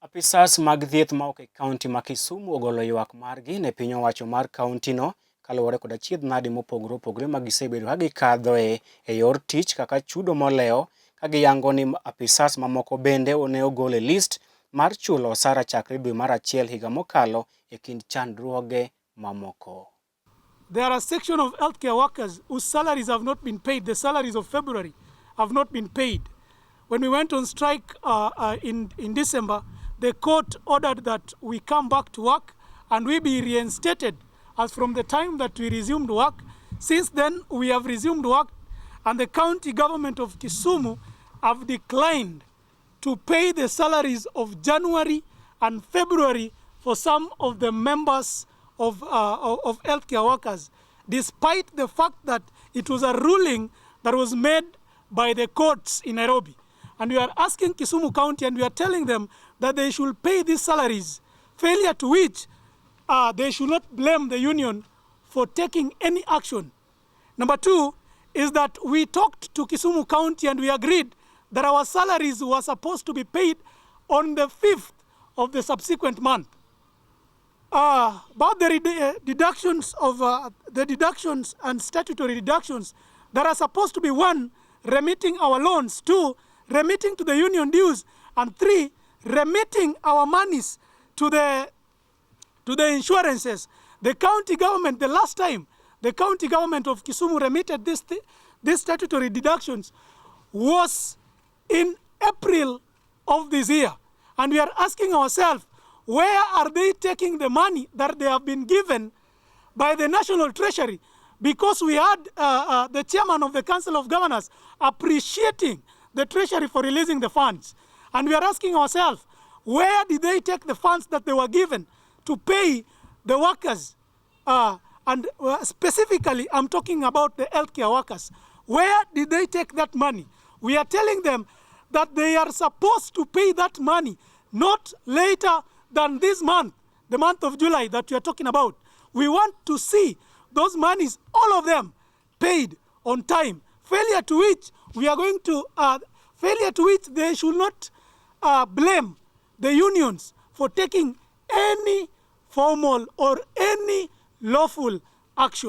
Apisas mag thieth maok e kaunti ma Kisumu ogolo ywak margi ne piny owacho mar kauntino kaluwore kod achiedh nadi mopogore opogore ma gisebedo ka gikadhoe e yor tich kaka chudo molewo, ka giyango ni apisas mamoko bende ne ogol e list mar chulo osara chakre dwe mar achiel higa mokalo e kind chandruoge mamoko. There are a section of healthcare workers whose salaries have not been paid. The salaries of February have not been paid. When we went on strike in December, the court ordered that we come back to work and we be reinstated as from the time that we resumed work. Since then, we have resumed work, and the county government of Kisumu have declined to pay the salaries of January and February for some of the members of healthcare workers, despite the fact that it was a ruling that was made by the courts in Nairobi. And we are asking Kisumu County and we are telling them that they should pay these salaries, failure to which they should not blame the union for taking any action. Number two is that we talked to Kisumu County and we agreed that our salaries were supposed to be paid on the 5th of the subsequent month. About the deductions of the deductions and statutory deductions, there are supposed to be 1, remitting our loans, 2, remitting to the union dues, and 3, remitting our monies to the insurances. The county government, the last time the county government of Kisumu remitted these statutory deductions was in April of this year. And we are asking ourselves, where are they taking the money that they have been given by the National Treasury? Because we had the chairman of the Council of Governors appreciating the Treasury for releasing the funds. And we are asking ourselves, where did they take the funds that they were given to pay the workers? And specifically, I'm talking about the healthcare workers. Where did they take that money? We are telling them that they are supposed to pay that money not later than this month, the month of July that we are talking about. We want to see those monies, all of them, paid on time. Failure to which we are going to, failure to which they should not blame the unions for taking any formal or any lawful action.